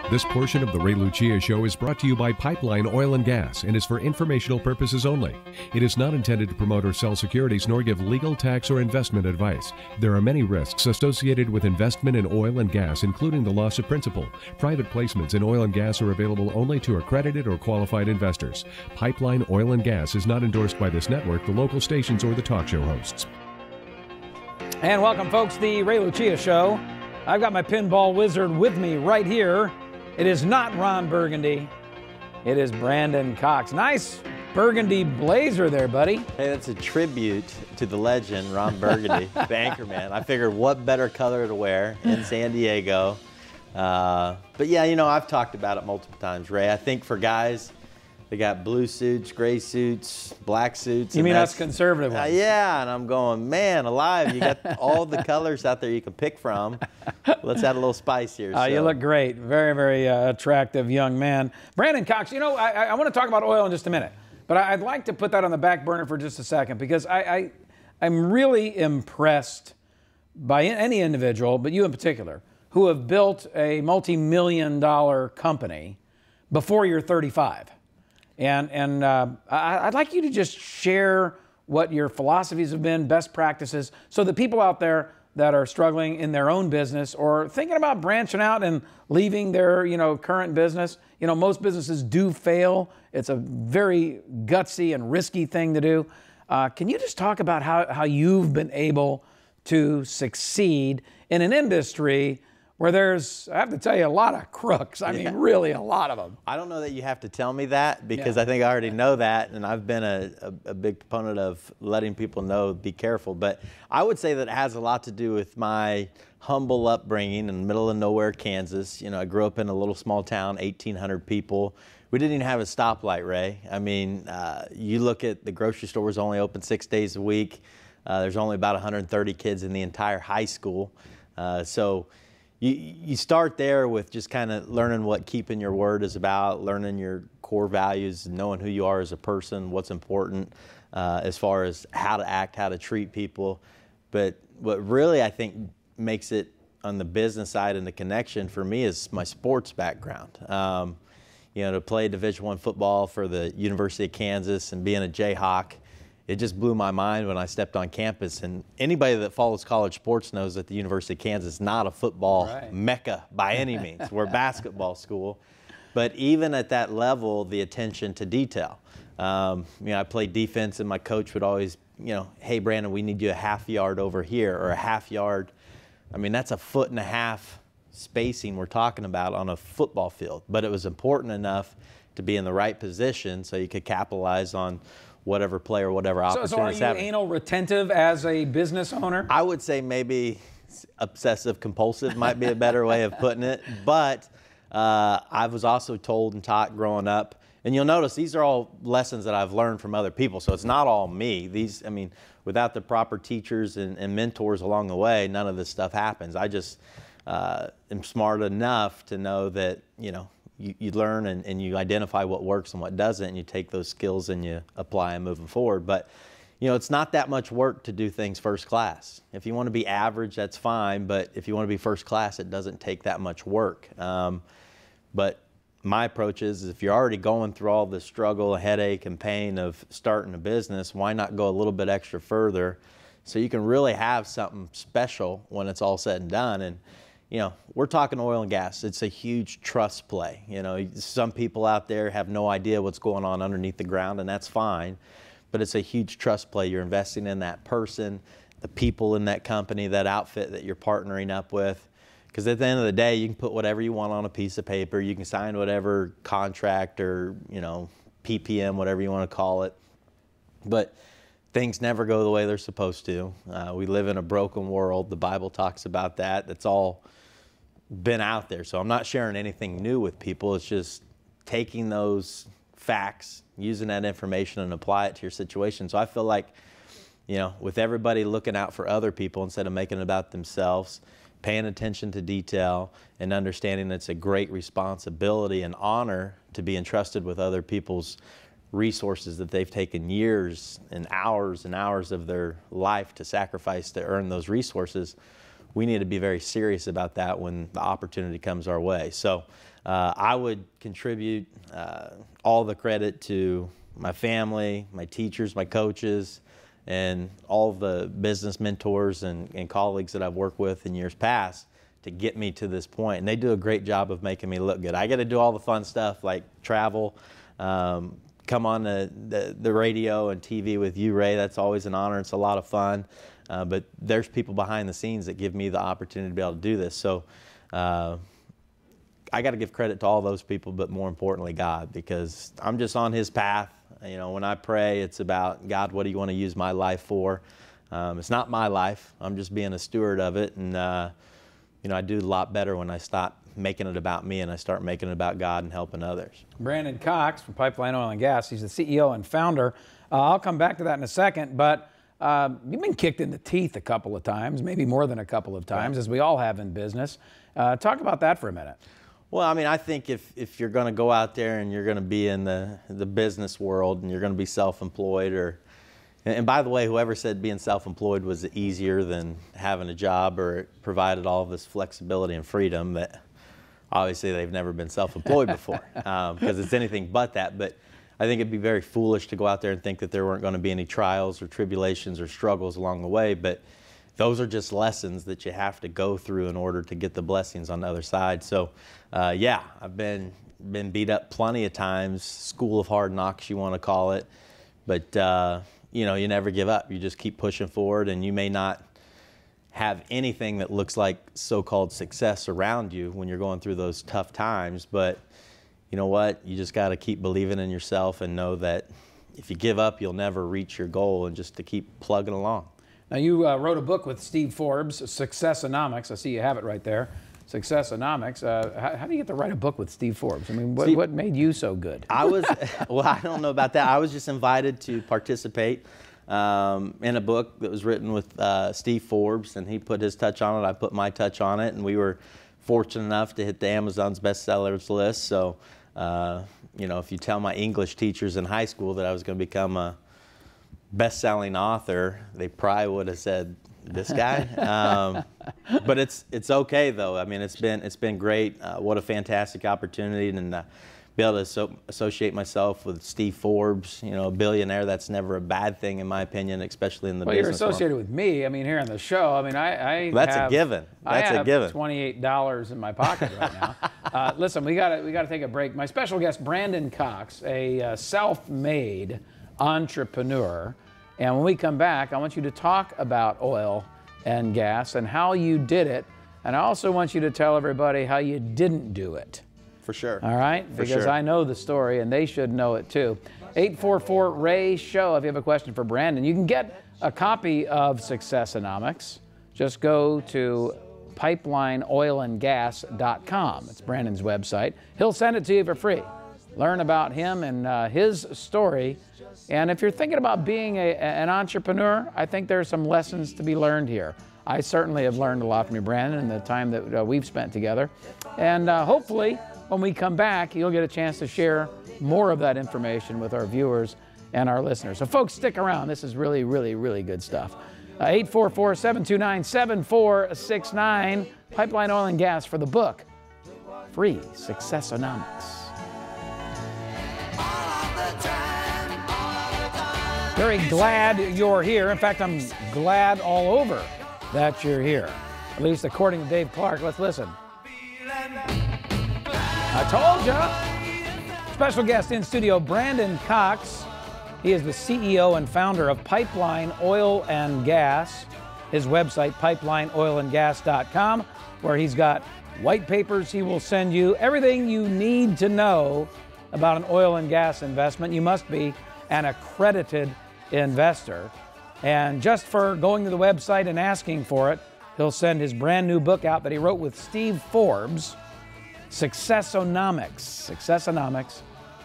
This portion of the Ray Lucia Show is brought to you by Pipeline Oil and Gas and is for informational purposes only. It is not intended to promote or sell securities nor give legal, tax, or investment advice. There are many risks associated with investment in oil and gas, including the loss of principal. Private placements in oil and gas are available only to accredited or qualified investors. Pipeline Oil and Gas is not endorsed by this network, the local stations, or the talk show hosts. And welcome, folks, the Ray Lucia Show. I've got my pinball wizard with me right here. It is not Ron Burgundy. It is Brandon Cox. Nice burgundy blazer there, buddy. Hey, that's a tribute to the legend, Ron Burgundy, the anchorman. I figured what better color to wear in San Diego. But yeah, you know, I've talked about it multiple times, Ray. I think for guys, they got blue suits, gray suits, black suits. You mean us conservative ones? Yeah, and I'm going, man, alive. You got all the colors out there you can pick from. Let's add a little spice here. You look great. Very, very attractive young man. Brandon Cox, you know, I want to talk about oil in just a minute, but I'd like to put that on the back burner for just a second because I'm really impressed by any individual, but you in particular, who have built a multi-million-dollar company before you're 35. And I'd like you to just share what your philosophies have been, best practices, so that people out there that are struggling in their own business or thinking about branching out and leaving their, current business. You know, most businesses do fail. It's a very gutsy and risky thing to do. Can you just talk about how you've been able to succeed in an industry where there's, I have to tell you, a lot of crooks. I mean, really a lot of them. I don't know that you have to tell me that because I think I already know that, and I've been a big proponent of letting people know, be careful. But I would say that it has a lot to do with my humble upbringing in the middle of nowhere, Kansas. You know, I grew up in a little small town, 1,800 people. We didn't even have a stoplight, Ray. I mean, you look at the grocery store was only open 6 days a week. There's only about 130 kids in the entire high school. So you start there with just kind of learning what keeping your word is about, learning your core values, knowing who you are as a person, what's important as far as how to act, how to treat people. But what really I think makes it on the business side and the connection for me is my sports background. To play Division I football for the University of Kansas and being a Jayhawk, it just blew my mind when I stepped on campus. And anybody that follows college sports knows that the University of Kansas is not a football mecca by any means. We're a basketball school. But even at that level, the attention to detail. I played defense, and my coach would always, hey, Brandon, we need you a half yard over here, or a half yard. I mean, that's 1.5 feet spacing we're talking about on a football field. But it was important enough to be in the right position so you could capitalize on whatever play or whatever opportunity. So are you anal retentive as a business owner? I would say maybe obsessive compulsive might be a better way of putting it. But I was also told and taught growing up, and you'll notice these are all lessons that I've learned from other people. So it's not all me. Without the proper teachers and mentors along the way, none of this stuff happens. I just am smart enough to know that, you learn and you identify what works and what doesn't, and you take those skills and you apply them moving forward. But, it's not that much work to do things first class. If you want to be average, that's fine. But if you want to be first class, it doesn't take that much work. But my approach is if you're already going through all the struggle, headache, and pain of starting a business, why not go a little bit extra further so you can really have something special when it's all said and done? And we're talking oil and gas. It's a huge trust play. Some people out there have no idea what's going on underneath the ground, and that's fine. But it's a huge trust play. You're investing in that person, the people in that company, that outfit that you're partnering up with. Because at the end of the day, you can put whatever you want on a piece of paper. You can sign whatever contract or, PPM, whatever you want to call it. But things never go the way they're supposed to. We live in a broken world. The Bible talks about that. That's all been out there. So I'm not sharing anything new with people. It's just taking those facts, using that information and apply it to your situation. So I feel like, with everybody looking out for other people instead of making it about themselves, paying attention to detail and understanding it's a great responsibility and honor to be entrusted with other people's resources that they've taken years and hours of their life to sacrifice to earn those resources. we need to be very serious about that when the opportunity comes our way. So I would contribute all the credit to my family, my teachers, my coaches, and all the business mentors and colleagues that I've worked with in years past to get me to this point. And they do a great job of making me look good. I get to do all the fun stuff like travel, come on the radio and TV with you, Ray. That's always an honor. It's a lot of fun. But there's people behind the scenes that give me the opportunity to be able to do this. So I got to give credit to all those people, but more importantly, God, because I'm just on His path. You know, when I pray, it's about, God, what do you want to use my life for? It's not my life. I'm just being a steward of it. And, you know, I do a lot better when I stop making it about me and I start making it about God and helping others. Brandon Cox from Pipeline Oil and Gas. He's the CEO and founder. I'll come back to that in a second, but you've been kicked in the teeth a couple of times, maybe more than a couple of times, as we all have in business. Talk about that for a minute. Well, I mean, I think if you're going to go out there and you're going to be in the business world and you're going to be self-employed, and by the way, whoever said being self-employed was easier than having a job or it provided all of this flexibility and freedom, that obviously they've never been self-employed before because it's anything but that. But I think it'd be very foolish to go out there and think that there weren't going to be any trials or tribulations or struggles along the way. But those are just lessons that you have to go through in order to get the blessings on the other side. So, yeah, I've been beat up plenty of times, school of hard knocks, you want to call it. But, you know, you never give up. You just keep pushing forward, and you may not have anything that looks like so-called success around you when you're going through those tough times. But you know what? You just got to keep believing in yourself and know that if you give up, you'll never reach your goal, and just to keep plugging along. Now, you wrote a book with Steve Forbes, SuccessOnomics. I see you have it right there. SuccessOnomics. How do you get to write a book with Steve Forbes? I mean, what made you so good? Well, I don't know about that. I was just invited to participate in a book that was written with Steve Forbes, and he put his touch on it. I put my touch on it, and we were fortunate enough to hit the Amazon's bestsellers list. So, you know, if you tell my English teachers in high school that I was going to become a best-selling author, they probably would have said, this guy. But it's okay though. I mean, it's been great. What a fantastic opportunity, and be able to associate myself with Steve Forbes, you know, a billionaire. That's never a bad thing in my opinion, especially in the business. Well, you're associated with me. I mean, here on the show. I mean, that's a given. That's a given. I have $28 in my pocket right now. Listen, we got to take a break. My special guest, Brandon Cox, a self-made entrepreneur. And when we come back, I want you to talk about oil and gas and how you did it. And I also want you to tell everybody how you didn't do it. For sure. All right? Because I know the story and they should know it too. 844-RAY-SHOW if you have a question for Brandon. You can get a copy of SuccessOnomics. Just go to pipelineoilandgas.com. It's Brandon's website. He'll send it to you for free. Learn about him and his story. And if you're thinking about being an entrepreneur, I think there are some lessons to be learned here. I certainly have learned a lot from you, Brandon, in the time that we've spent together. And hopefully, when we come back, you'll get a chance to share more of that information with our viewers and our listeners. So folks, stick around. This is really, really, really good stuff. 844-729-7469, Pipeline Oil and Gas for the book, free, SuccessOnomics. Very glad you're here. In fact, I'm glad all over that you're here. At least according to Dave Clark. Let's listen. I told ya. Special guest in studio, Brandon Cox. He is the CEO and founder of Pipeline Oil and Gas. His website, pipelineoilandgas.com, where he's got white papers he will send you. Everything you need to know about an oil and gas investment. You must be an accredited investor. And just for going to the website and asking for it, he'll send his brand new book out that he wrote with Steve Forbes, SuccessOnomics. SuccessOnomics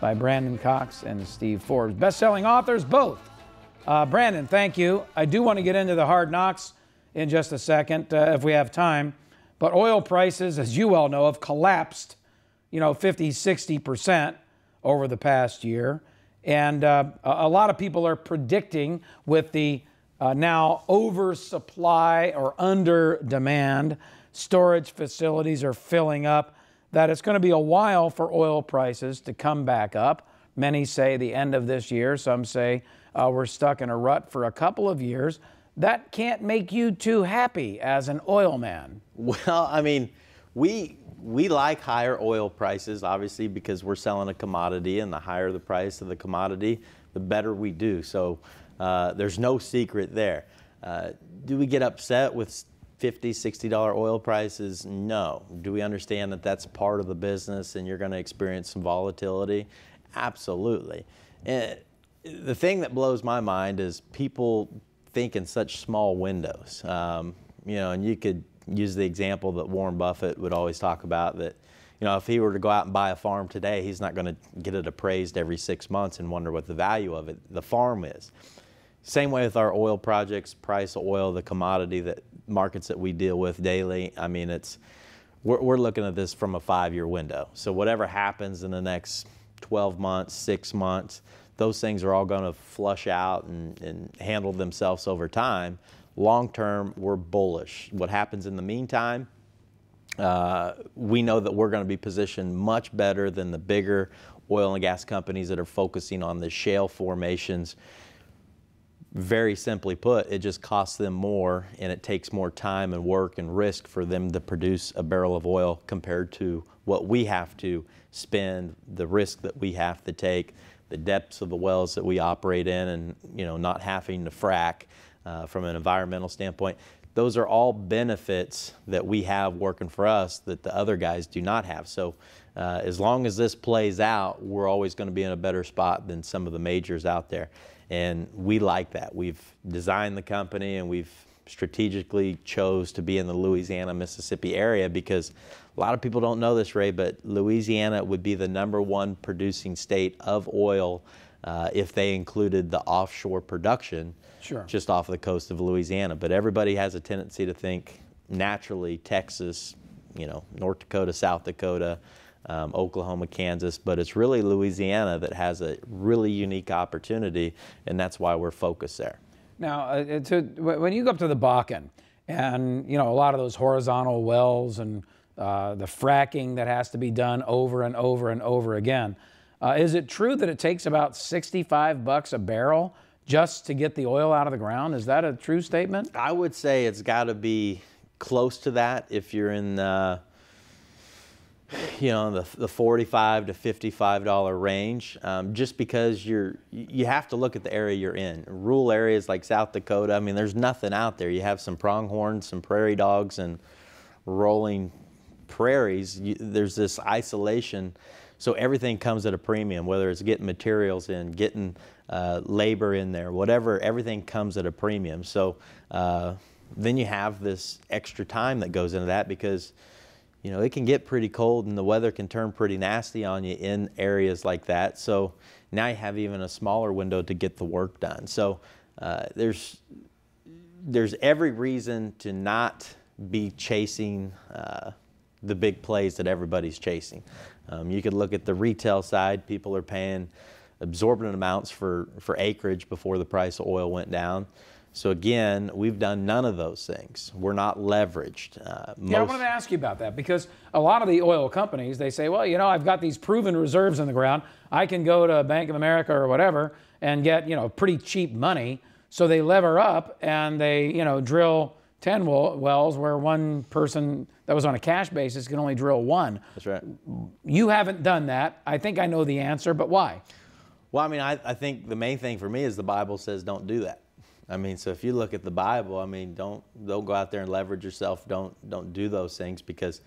by Brandon Cox and Steve Forbes. Best-selling authors, both. Brandon, thank you. I do want to get into the hard knocks in just a second if we have time. But oil prices, as you well know, have collapsed, 50, 60% over the past year. And a lot of people are predicting with the now oversupply or under demand, storage facilities are filling up, that it's going to be a while for oil prices to come back up. Many say the end of this year. Some say we're stuck in a rut for a couple of years. That can't make you too happy as an oil man. Well, I mean, we like higher oil prices, obviously, because we're selling a commodity, and the higher the price of the commodity, the better we do. So there's no secret there. Do we get upset with $50, $60 oil prices? No. Do we understand that that's part of the business and you're going to experience some volatility? Absolutely. And the thing that blows my mind is people think in such small windows. You know, and you could use the example that Warren Buffett would always talk about, that, you know, if he were to go out and buy a farm today, he's not going to get it appraised every 6 months and wonder what the value of the farm is. Same way with our oil projects, price of oil, the commodity that markets that we deal with daily. I mean, we're looking at this from a 5-year window. So whatever happens in the next 12 months, 6 months, those things are all going to flush out and handle themselves over time. Long term, we're bullish. What happens in the meantime, we know that we're going to be positioned much better than the bigger oil and gas companies that are focusing on the shale formations. Very simply put, it just costs them more, and it takes more time and work and risk for them to produce a barrel of oil compared to what we have to spend, the risk that we have to take, the depths of the wells that we operate in, and, you know, not having to frack from an environmental standpoint. Those are all benefits that we have working for us that the other guys do not have. So as long as this plays out, we're always going to be in a better spot than some of the majors out there. And we like that. We've designed the company, and we've strategically chose to be in the Louisiana, Mississippi area, because a lot of people don't know this, Ray, but Louisiana would be the #1 producing state of oil if they included the offshore production. Sure. Just off the coast of Louisiana. But everybody has a tendency to think naturally Texas, you know, North Dakota, South Dakota, Oklahoma, Kansas, but it's really Louisiana that has a really unique opportunity, and that's why we're focused there. Now, when you go up to the Bakken, and, you know, a lot of those horizontal wells and the fracking that has to be done over and over and over again, is it true that it takes about $65 a barrel just to get the oil out of the ground? Is that a true statement? I would say it's got to be close to that if you're in the, you know, the $45 to $55 range, just because you have to look at the area you're in. Rural areas like South Dakota, I mean, there's nothing out there. You have some pronghorns, some prairie dogs, and rolling prairies. There's this isolation, so everything comes at a premium, whether it's getting materials in, getting labor in there, whatever, everything comes at a premium. So then you have this extra time that goes into that, because, you know, it can get pretty cold and the weather can turn pretty nasty on you in areas like that. So now you have even a smaller window to get the work done. So there's every reason to not be chasing the big plays that everybody's chasing. You could look at the retail side. People are paying absorbent amounts for acreage before the price of oil went down. So again, we've done none of those things. We're not leveraged. Yeah, I wanted to ask you about that, because a lot of the oil companies, they say, well, you know, I've got these proven reserves in the ground. I can go to Bank of America or whatever and get, you know, pretty cheap money. So they lever up and they, you know, drill 10 wells where one person that was on a cash basis can only drill 1. That's right. You haven't done that. I think I know the answer, but why? Well, I mean, I think the main thing for me is the Bible says don't do that. I mean, so if you look at the Bible, I mean, don't go out there and leverage yourself. Don't do those things, because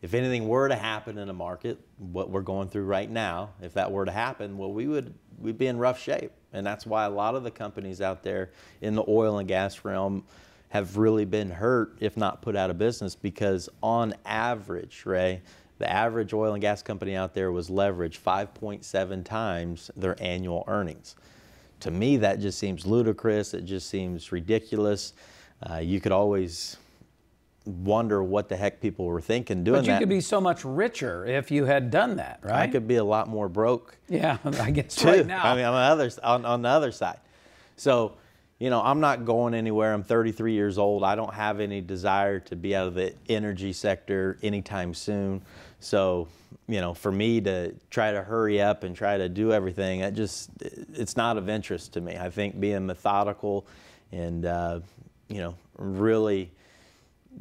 if anything were to happen in a market, what we're going through right now, if that were to happen, well, we'd be in rough shape. And that's why a lot of the companies out there in the oil and gas realm have really been hurt, if not put out of business, because on average, Ray, the average oil and gas company out there was leveraged 5.7 times their annual earnings. To me, that just seems ludicrous. It just seems ridiculous. You could always wonder what the heck people were thinking doing that. But you could be so much richer if you had done that, right? I could be a lot more broke. Yeah, I guess too. right now. I mean, on the other side. So, you know, I'm not going anywhere. I'm 33 years old. I don't have any desire to be out of the energy sector anytime soon. So, you know, for me to try to hurry up and try to do everything, it's not of interest to me. I think being methodical and, you know, really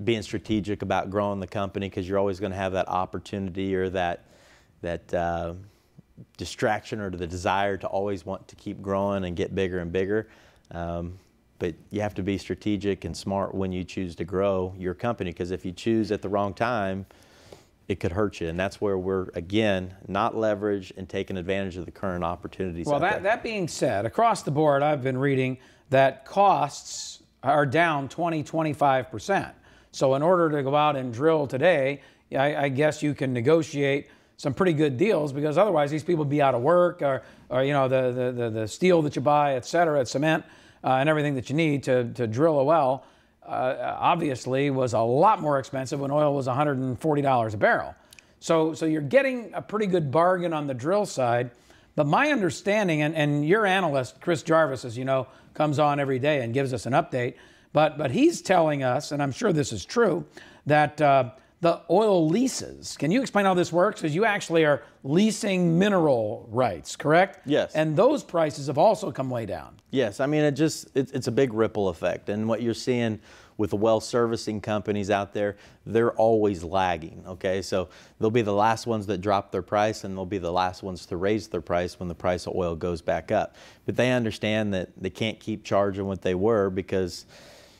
being strategic about growing the company, because you're always going to have that opportunity or that distraction or the desire to always want to keep growing and get bigger and bigger. But you have to be strategic and smart when you choose to grow your company, because if you choose at the wrong time, it could hurt you. And that's where we're, again, not leveraged and taking advantage of the current opportunities. Well, that being said, across the board, I've been reading that costs are down 20–25%. So in order to go out and drill today, I guess you can negotiate some pretty good deals, because otherwise these people would be out of work, or you know, the steel that you buy, et cetera, cement, and everything that you need to drill a well, obviously was a lot more expensive when oil was $140 a barrel. So you're getting a pretty good bargain on the drill side. But my understanding, and your analyst, Chris Jarvis, as you know, comes on every day and gives us an update, but he's telling us, and I'm sure this is true, that the oil leases. Can you explain how this works? Because you actually are leasing mineral rights, correct? Yes. And those prices have also come way down. Yes, I mean, it's a big ripple effect. And what you're seeing with the well servicing companies out there, they're always lagging, okay? So they'll be the last ones that drop their price, and they'll be the last ones to raise their price when the price of oil goes back up. But they understand that they can't keep charging what they were, because,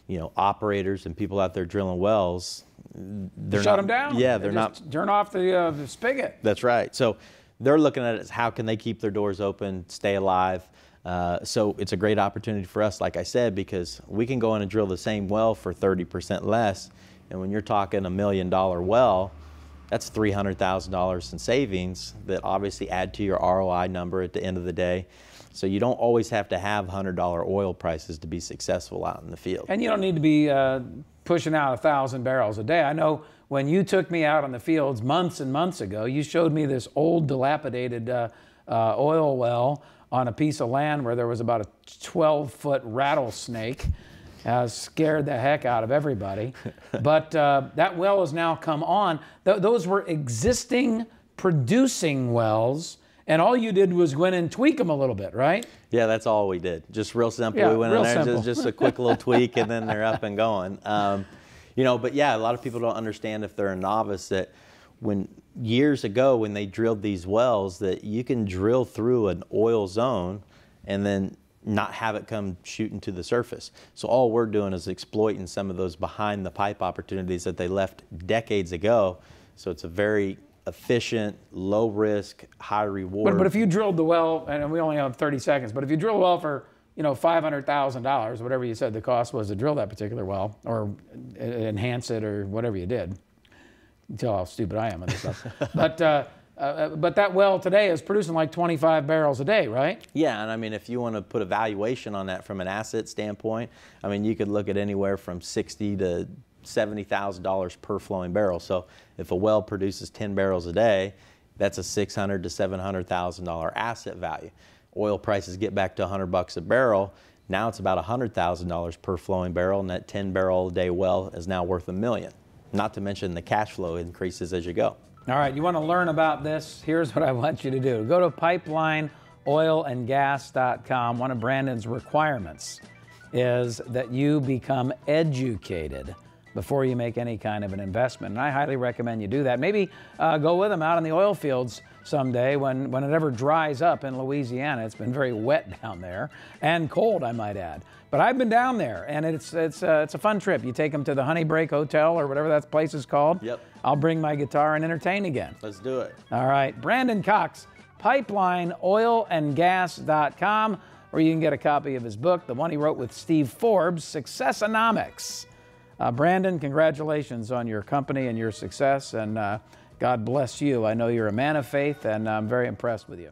you know, operators and people out there drilling wells, they're shut them down. Yeah, they not. Turn off the spigot. That's right. So they're looking at it as how can they keep their doors open, stay alive. So it's a great opportunity for us, like I said, because we can go in and drill the same well for 30% less. And when you're talking $1 million well, that's $300,000 in savings that obviously add to your ROI number at the end of the day. So you don't always have to have $100 oil prices to be successful out in the field. And you don't need to be pushing out 1,000 barrels a day. I know when you took me out on the fields months and months ago, you showed me this old dilapidated oil well on a piece of land where there was about a 12-foot rattlesnake. Scared the heck out of everybody. But that well has now come on. Those were existing producing wells, and all you did was go in and tweak them a little bit, right? Yeah, that's all we did. Just real simple. Yeah, we went in there, simple. just a quick little tweak, and then they're up and going. You know, but yeah, a lot of people don't understand, if they're a novice, that years ago when they drilled these wells, that you can drill through an oil zone and then not have it come shooting to the surface. So all we're doing is exploiting some of those behind the pipe opportunities that they left decades ago. So it's a very efficient, low risk, high reward. But if you drilled the well, and we only have 30 seconds, but if you drill a well for, you know, $500,000, whatever you said the cost was to drill that particular well, or enhance it, or whatever you did. You can tell how stupid I am on this stuff. But that well today is producing like 25 barrels a day, right? Yeah, and I mean, if you want to put a valuation on that from an asset standpoint, I mean, you could look at anywhere from $60,000 to $70,000 per flowing barrel. So if a well produces 10 barrels a day, that's a $600,000 to $700,000 asset value. Oil prices get back to $100 a barrel. Now it's about $100,000 per flowing barrel, and that 10 barrel a day well is now worth $1 million. Not to mention the cash flow increases as you go. All right, you want to learn about this? Here's what I want you to do. Go to pipelineoilandgas.com. One of Brandon's requirements is that you become educated before you make any kind of an investment. And I highly recommend you do that. Maybe go with him out in the oil fields someday when it ever dries up in Louisiana. It's been very wet down there, and cold, I might add. But I've been down there, and it's a fun trip. You take them to the Honey Break Hotel, or whatever that place is called. Yep. I'll bring my guitar and entertain again. Let's do it. All right. Brandon Cox, pipelineoilandgas.com, where you can get a copy of his book, the one he wrote with Steve Forbes, SuccessOnomics. Brandon, congratulations on your company and your success, and God bless you. I know you're a man of faith, and I'm very impressed with you.